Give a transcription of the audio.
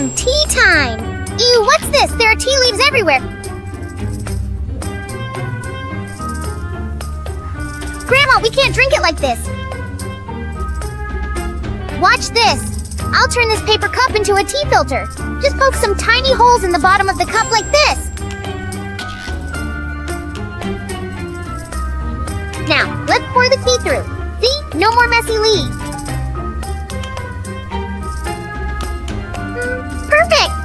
Tea time! Ew, what's this? There are tea leaves everywhere. Grandma, we can't drink it like this. Watch this. I'll turn this paper cup into a tea filter. Just poke some tiny holes in the bottom of the cup like this. Now, let's pour the tea through. See? No more messy leaves. Perfect!